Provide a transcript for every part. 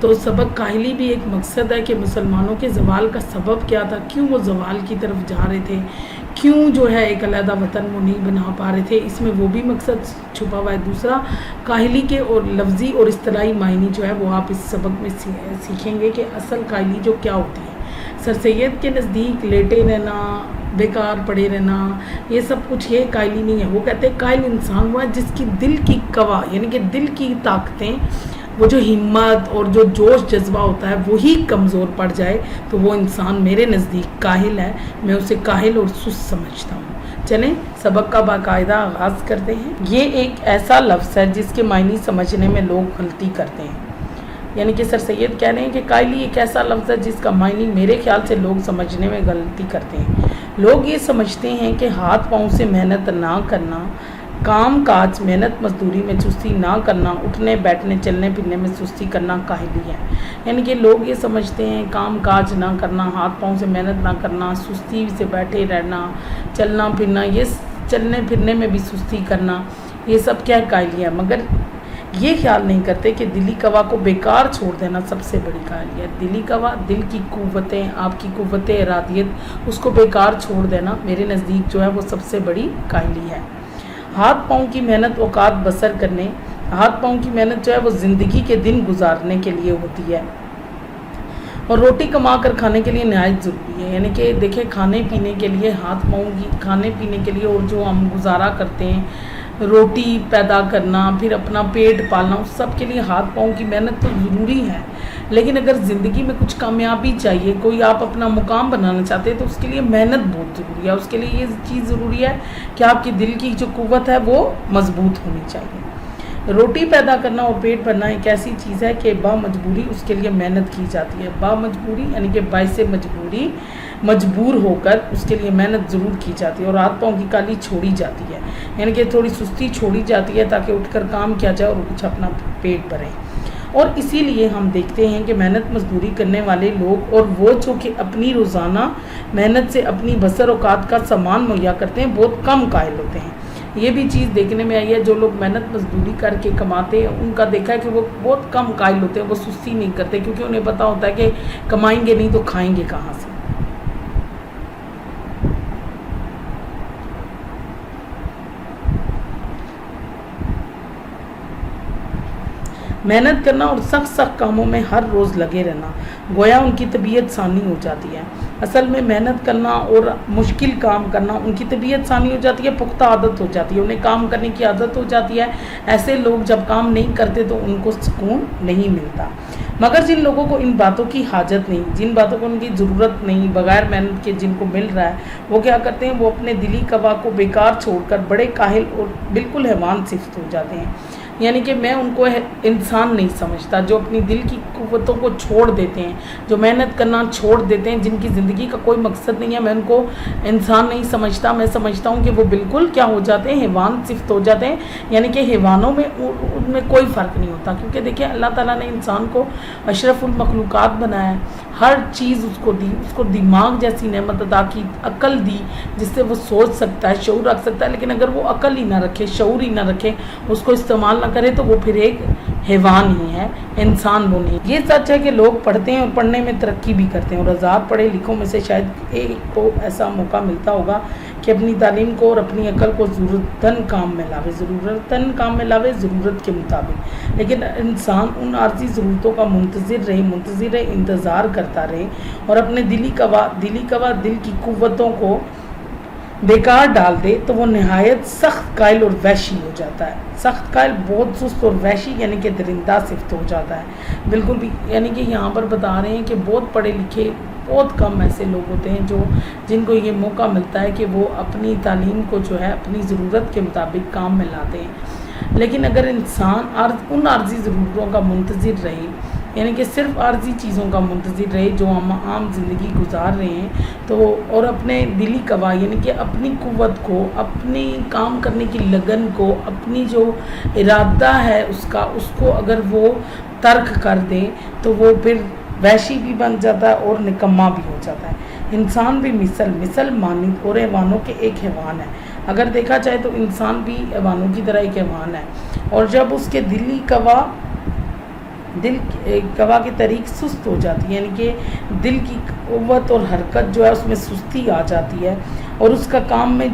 تو سبق کاہلی بھی ایک مقصد ہے کہ مسلمانوں کے زوال کا سبب کیا تھا، کیوں وہ زوال کی طرف جا رہے تھے، کیوں جو ہے ایک علیحدہ وطن وہ نہیں بنا پا رہے تھے، اس میں وہ بھی مقصد چھپا ہوا ہے۔ دوسرا، کاہلی کے اور لفظی اور اصطلاحی معنی جو ہے وہ آپ اس سبق میں سیکھیں گے کہ اصل کاہلی جو کیا ہوتی ہے۔ سر سید کے نزدیک لیٹے رہنا، بیکار پڑے رہنا، یہ سب کچھ یہ کاہلی نہیں ہے۔ وہ کہتے ہیں کاہل انسان ہوا ہے جس کی دل کی قوا یعنی کہ دل کی طاقتیں، وہ جو ہمت اور جو جوش جذبہ ہوتا ہے وہی کمزور پڑ جائے تو وہ انسان میرے نزدیک کاہل ہے، میں اسے کاہل اور سست سمجھتا ہوں۔ چلیں سبق کا باقاعدہ آغاز کرتے ہیں۔ یہ ایک ایسا لفظ ہے جس کے معنی سمجھنے میں لوگ غلطی کرتے ہیں، یعنی کہ سر سید کہہ رہے ہیں کہ کاہلی ایک ایسا لفظ ہے جس کا معنی میرے خیال سے لوگ سمجھنے میں غلطی کرتے ہیں۔ لوگ یہ سمجھتے ہیں کہ ہاتھ پاؤں سے محنت نہ کرنا، کام کاج محنت مزدوری میں سستی نہ کرنا، اٹھنے بیٹھنے چلنے پھرنے میں سستی کرنا کاہلی ہے۔ یعنی کہ لوگ یہ سمجھتے ہیں کام کاج نہ کرنا، ہاتھ پاؤں سے محنت نہ کرنا، سستی سے بیٹھے رہنا، چلنا پھرنا، یہ چلنے پھرنے میں بھی سستی کرنا، یہ سب کیا کاہلی ہے، مگر یہ خیال نہیں کرتے کہ دلی قوا کو بیکار چھوڑ دینا سب سے بڑی کاہلی ہے۔ دلی قوا، دل کی قوتیں، آپ کی قوت ارادیت، اس کو بیکار چھوڑ دینا میرے نزدیک جو ہے وہ سب سے بڑی کاہلی ہے۔ ہاتھ پاؤں کی محنت اوقات بسر کرنے، ہاتھ پاؤں کی محنت جو ہے وہ زندگی کے دن گزارنے کے لیے ہوتی ہے اور روٹی کما کر کھانے کے لیے نہایت ضروری ہے۔ یعنی کہ دیکھیں کھانے پینے کے لیے ہاتھ پاؤں کی کھانے پینے کے لیے اور جو ہم گزارا کرتے ہیں، روٹی پیدا کرنا، پھر اپنا پیٹ پالنا، اس سب کے لیے ہاتھ پاؤں کی محنت تو ضروری ہے، لیکن اگر زندگی میں کچھ کامیابی چاہیے، کوئی آپ اپنا مقام بنانا چاہتے ہیں تو اس کے لیے محنت بہت ضروری ہے۔ اس کے لیے یہ چیز ضروری ہے کہ آپ کی دل کی جو قوت ہے وہ مضبوط ہونی چاہیے۔ روٹی پیدا کرنا اور پیٹ بھرنا ایک ایسی چیز ہے کہ با مجبوری اس کے لیے محنت کی جاتی ہے۔ با مجبوری یعنی کہ باعث مجبوری، مجبور ہو کر اس کے لیے محنت ضرور کی جاتی ہے اور ہاتھ پاؤں کی کاہلی چھوڑی جاتی ہے، یعنی کہ تھوڑی سستی چھوڑی جاتی ہے تاکہ اٹھ کر کام کیا جائے اور کچھ اپنا پیٹ بھرے۔ اور اسی لیے ہم دیکھتے ہیں کہ محنت مزدوری کرنے والے لوگ اور وہ جو کہ اپنی روزانہ محنت سے اپنی بسر اوقات کا سامان مہیا کرتے ہیں بہت کم قائل ہوتے ہیں۔ یہ بھی چیز دیکھنے میں آئی ہے، جو لوگ محنت مزدوری کر کے کماتے ہیں ان کا دیکھا ہے کہ وہ بہت کم قائل ہوتے ہیں، وہ سستی نہیں کرتے کیونکہ انہیں پتہ ہوتا ہے کہ کمائیں گے نہیں تو کھائیں گے کہاں سے۔ محنت کرنا اور سخت کاموں میں ہر روز لگے رہنا گویا ان کی طبیعت ثانی ہو جاتی ہے۔ اصل میں محنت کرنا اور مشکل کام کرنا ان کی طبیعت ثانی ہو جاتی ہے، پختہ عادت ہو جاتی ہے، انہیں کام کرنے کی عادت ہو جاتی ہے۔ ایسے لوگ جب کام نہیں کرتے تو ان کو سکون نہیں ملتا۔ مگر جن لوگوں کو ان باتوں کی حاجت نہیں، جن باتوں کو ان کی ضرورت نہیں، بغیر محنت کے جن کو مل رہا ہے، وہ کیا کرتے ہیں، وہ اپنے دلی قوا کو بیکار چھوڑ کر بڑے کاہل اور بالکل حیوان صفت ہو جاتے ہیں۔ یعنی کہ میں ان کو انسان نہیں سمجھتا جو اپنی دل کی قوتوں کو چھوڑ دیتے ہیں، جو محنت کرنا چھوڑ دیتے ہیں، جن کی زندگی کا کوئی مقصد نہیں ہے، میں ان کو انسان نہیں سمجھتا۔ میں سمجھتا ہوں کہ وہ بالکل کیا ہو جاتے ہیں، حیوان صفت ہو جاتے ہیں۔ یعنی کہ حیوانوں میں ان میں کوئی فرق نہیں ہوتا، کیونکہ دیکھیں اللہ تعالیٰ نے انسان کو اشرف المخلوقات بنایا ہے، ہر چیز اس کو دی، اس کو دماغ جیسی نعمت عطا کی، عقل دی جس سے وہ سوچ سکتا ہے، شعور رکھ سکتا ہے، لیکن اگر وہ عقل ہی نہ رکھے، شعور ہی نہ رکھے، اس کو استعمال نہ کرے تو وہ پھر ایک حیوان ہی ہے، انسان وہ نہیں۔ یہ سچ ہے کہ لوگ پڑھتے ہیں اور پڑھنے میں ترقی بھی کرتے ہیں اور آزاد پڑھے لکھوں میں سے شاید ایک کو ایسا موقع ملتا ہوگا کہ اپنی تعلیم کو اور اپنی عقل کو ضرورتاً کام میں لاوے، ضرورت کے مطابق۔ لیکن انسان ان عارضی ضرورتوں کا منتظر رہے، انتظار کرتا رہے اور اپنے دلی قوا، دل کی قوتوں کو بیکار ڈال دے تو وہ نہایت سخت قائل اور وحشی ہو جاتا ہے۔ سخت قائل بہت سست اور وحشی یعنی کہ درندہ صفت ہو جاتا ہے بالکل بھی۔ یعنی کہ یہاں پر بتا رہے ہیں کہ بہت پڑھے لکھے بہت کم ایسے لوگ ہوتے ہیں جن کو یہ موقع ملتا ہے کہ وہ اپنی تعلیم کو جو ہے اپنی ضرورت کے مطابق کام میں لاتے ہیں۔ لیکن اگر انسان ان عارضی ضرورتوں کا منتظر رہے، یعنی کہ صرف عارضی چیزوں کا منتظر رہے جو ہم عام زندگی گزار رہے ہیں، تو اور اپنے دلی قوا یعنی کہ اپنی قوت کو، اپنی کام کرنے کی لگن کو، اپنی جو ارادہ ہے اس کو اگر وہ ترک کر دیں تو وہ پھر وحشی بھی بن جاتا ہے اور نکما بھی ہو جاتا ہے۔ انسان بھی مثل مانند اور حیوانوں کے ایک حیوان ہے۔ اگر دیکھا جائے تو انسان بھی حیوانوں کی طرح ایک حیوان ہے، اور جب اس کے دلی قوا دل گواہ کی طریق سست ہو جاتی ہے، یعنی کہ دل کی قوت اور حرکت جو ہے اس میں سستی آ جاتی ہے اور اس کا کام میں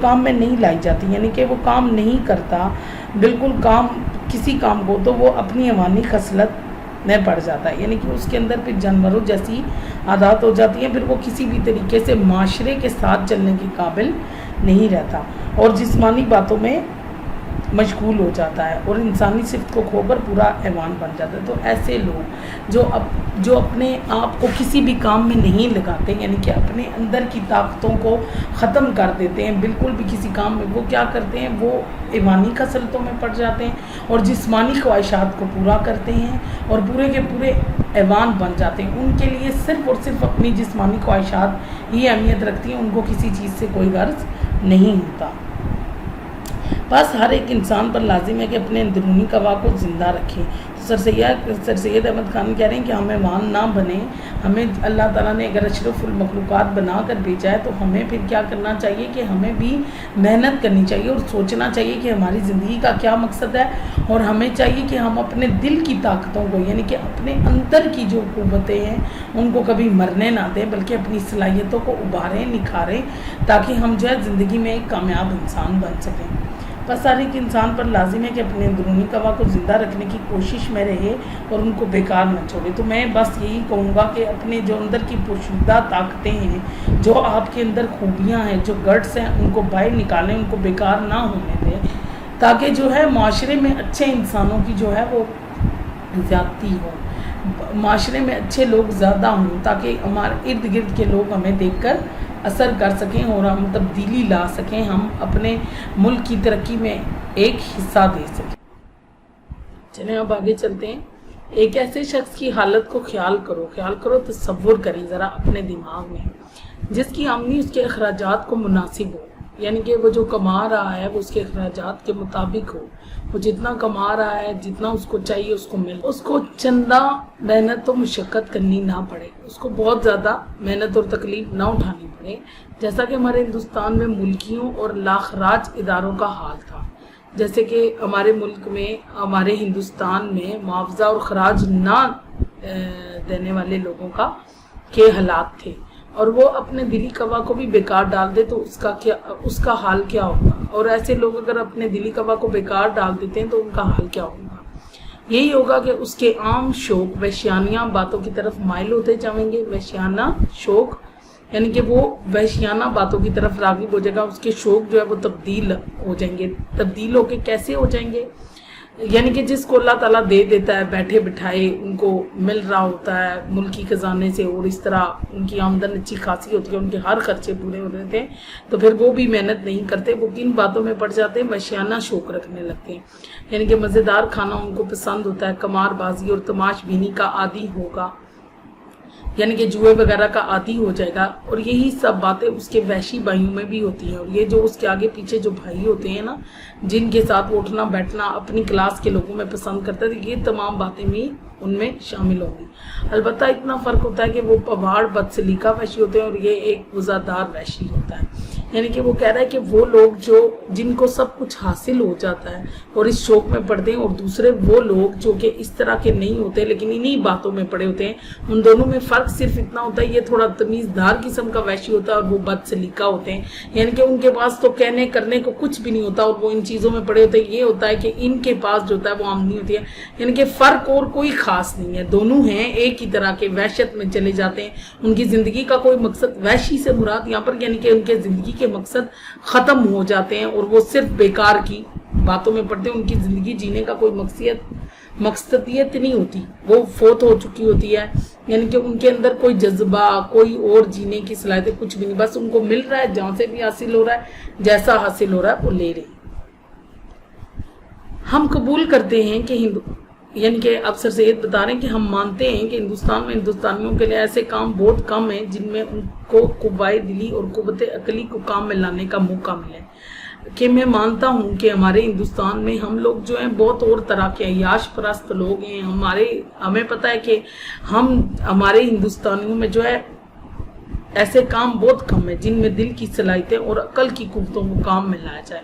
کام میں نہیں لائی جاتی، یعنی کہ وہ کام نہیں کرتا بالکل کسی کام کو، تو وہ اپنی حیوانی خصلت میں پڑ جاتا ہے، یعنی کہ اس کے اندر پھر جانوروں جیسی عادات ہو جاتی ہیں، پھر وہ کسی بھی طریقے سے معاشرے کے ساتھ چلنے کے قابل نہیں رہتا اور جسمانی باتوں میں مشغول ہو جاتا ہے اور انسانی صفت کو کھو کر پورا حیوان بن جاتا ہے۔ تو ایسے لوگ جو اپنے آپ کو کسی بھی کام میں نہیں لگاتے، یعنی کہ اپنے اندر کی طاقتوں کو ختم کر دیتے ہیں، بالکل بھی کسی کام میں، وہ کیا کرتے ہیں، وہ حیوانی خصلتوں میں پڑ جاتے ہیں اور جسمانی خواہشات کو پورا کرتے ہیں اور پورے کے پورے حیوان بن جاتے ہیں۔ ان کے لیے صرف اور صرف اپنی جسمانی خواہشات ہی اہمیت رکھتی ہیں، ان کو کسی چیز سے کوئی غرض نہیں ہوتا۔ بس ہر ایک انسان پر لازم ہے کہ اپنے اندرونی گواہ کو زندہ رکھے۔ سر سید احمد خان کہہ رہے ہیں کہ ہم حیوان نہ بنیں، ہمیں اللہ تعالیٰ نے اگر اشرف المخلوقات بنا کر بھیجا ہے تو ہمیں پھر کیا کرنا چاہیے کہ ہمیں بھی محنت کرنی چاہیے اور سوچنا چاہیے کہ ہماری زندگی کا کیا مقصد ہے، اور ہمیں چاہیے کہ ہم اپنے دل کی طاقتوں کو، یعنی کہ اپنے اندر کی جو قوتیں ہیں ان کو کبھی مرنے نہ دیں، بلکہ اپنی صلاحیتوں کو ابھاریں، نکھاریں، تاکہ ہم جو ہے زندگی میں ایک کامیاب انسان بن سکیں۔ بس ہر ایک انسان پر لازم ہے کہ اپنے اندرونی گواہ کو زندہ رکھنے کی کوشش میں رہے اور ان کو بیکار نہ چھوڑے۔ تو میں بس یہی کہوں گا کہ اپنے جو اندر کی پوشیدہ طاقتیں ہیں، جو آپ کے اندر خوبیاں ہیں، جو گٹس ہیں، ان کو باہر نکالیں، ان کو بیکار نہ ہونے دیں، تاکہ جو ہے معاشرے میں اچھے انسانوں کی جو ہے وہ زیادتی ہو، معاشرے میں اچھے لوگ زیادہ ہوں، تاکہ ہمارے ارد گرد کے لوگ ہمیں دیکھ کر اثر کر سکیں اور ہم تبدیلی لا سکیں، ہم اپنے ملک کی ترقی میں ایک حصہ دے سکیں۔ چلیں اب آگے چلتے ہیں۔ ایک ایسے شخص کی حالت کو خیال کرو، تصور کریں ذرا اپنے دماغ میں، جس کی آمدنی اس کے اخراجات کو مناسب ہو، یعنی کہ وہ جو کما رہا ہے وہ اس کے اخراجات کے مطابق ہو، وہ جتنا کما رہا ہے، جتنا اس کو چاہیے اس کو مل، اس کو چندہ محنت و مشقت کرنی نہ پڑے، اس کو بہت زیادہ محنت اور تکلیف نہ اٹھانی پڑے، جیسا کہ ہمارے ہندوستان میں ملکیوں اور لاخراج اداروں کا حال تھا۔ جیسے کہ ہمارے ملک میں، ہمارے ہندوستان میں معاوضہ اور خراج نہ دینے والے لوگوں کے حالات تھے، اور وہ اپنے دلی گواہ کو بھی بیکار ڈال دے تو اس کا حال کیا ہوگا، اور ایسے لوگ اگر اپنے دلی گواہ کو بیکار ڈال دیتے ہیں تو ان کا حال کیا ہوگا۔ یہی ہوگا کہ اس کے عام شوق وحشیانہ باتوں کی طرف مائل ہوتے جائیں گے، وحشیانہ شوق، یعنی کہ وہ وحشیانہ باتوں کی طرف راغب ہو جائے گا، اس کے شوق جو ہے وہ تبدیل ہو جائیں گے۔ تبدیل ہو کے کیسے ہو جائیں گے؟ یعنی کہ جس کو اللہ تعالیٰ دے دیتا ہے بیٹھے بٹھائے، ان کو مل رہا ہوتا ہے ملکی خزانے سے، اور اس طرح ان کی آمدن اچھی خاصی ہوتی ہے، ان کے ہر خرچے پورے ہو رہے تھے، تو پھر وہ بھی محنت نہیں کرتے، وہ کن باتوں میں پڑ جاتے ہیں، وحشیانہ شوق رکھنے لگتے ہیں، یعنی کہ مزیدار کھانا ان کو پسند ہوتا ہے، قمار بازی اور تماش بینی کا عادی ہوگا، یعنی کہ جوئے وغیرہ کا عادی ہو جائے گا، اور یہی سب باتیں اس کے وحشی بھائیوں میں بھی ہوتی ہیں، اور یہ جو اس کے آگے پیچھے جو بھائی ہوتے ہیں نا، جن کے ساتھ وہ اٹھنا بیٹھنا اپنی کلاس کے لوگوں میں پسند کرتا ہے، یہ تمام باتیں بھی ان میں شامل ہوں گی۔ البتہ اتنا فرق ہوتا ہے کہ وہ پواڑ بدسلیقہ وحشی ہوتے ہیں اور یہ ایک وزادار وحشی ہوتا ہے، یعنی کہ وہ کہہ رہا ہے کہ وہ لوگ جن کو سب کچھ حاصل ہو جاتا ہے اور اس شوق میں پڑتے ہیں، اور دوسرے وہ لوگ جو کہ اس طرح کے نہیں ہوتے لیکن انہی باتوں میں پڑے ہوتے ہیں، ان دونوں میں فرق صرف اتنا ہوتا ہے، یہ تھوڑا تمیزدار قسم کا وحشی ہوتا ہے اور وہ بد سلیقہ ہوتے ہیں، یعنی کہ ان کے پاس تو کہنے کرنے کو کچھ بھی نہیں ہوتا اور وہ ان چیزوں میں پڑے ہوتے ہیں۔ یہ ہوتا ہے کہ ان کے پاس جو ہوتا ہے وہ آمدنی ہوتی ہے، یعنی کہ فرق اور کوئی خاص نہیں ہے، دونوں ہیں ایک ہی طرح کے، وحشت میں چلے جاتے ہیں، ان کی زندگی کا کوئی مقصد، وحشی سے مراد یہاں پر یعنی کہ ان کے زندگی کے مقصد ختم ہو جاتے ہیں اور وہ صرف بیکار کی باتوں میں پڑتے ہیں، ان کی زندگی جینے کا کوئی مقصدیت نہیں ہوتی، وہ فوت ہو چکی ہوتی ہے، یعنی کہ ان کے اندر کوئی جذبہ، کوئی اور جینے کی صلاحیتیں کچھ بھی نہیں، بس ان کو مل رہا ہے، جہاں سے بھی حاصل ہو رہا ہے، جیسا حاصل ہو رہا ہے وہ لے رہے۔ ہم قبول کرتے ہیں کہ یعنی کہ اب سر سید بتا رہے ہیں کہ ہم مانتے ہیں کہ ہندوستان میں ہندوستانیوں کے لیے ایسے کام بہت کم ہیں جن میں ان کو قوائے دلی اور قوت عقلی کو کام میں لانے کا موقع ملے، کہ میں مانتا ہوں کہ ہمارے ہندوستان میں ہم لوگ جو ہیں بہت اور طرح کے عیاش پرست لوگ ہیں، ہمیں پتہ ہے کہ ہمارے ہندوستانیوں میں جو ہے ایسے کام بہت کم ہیں جن میں دل کی صلاحیتیں اور عقل کی قوتوں کو کام میں لایا جائے۔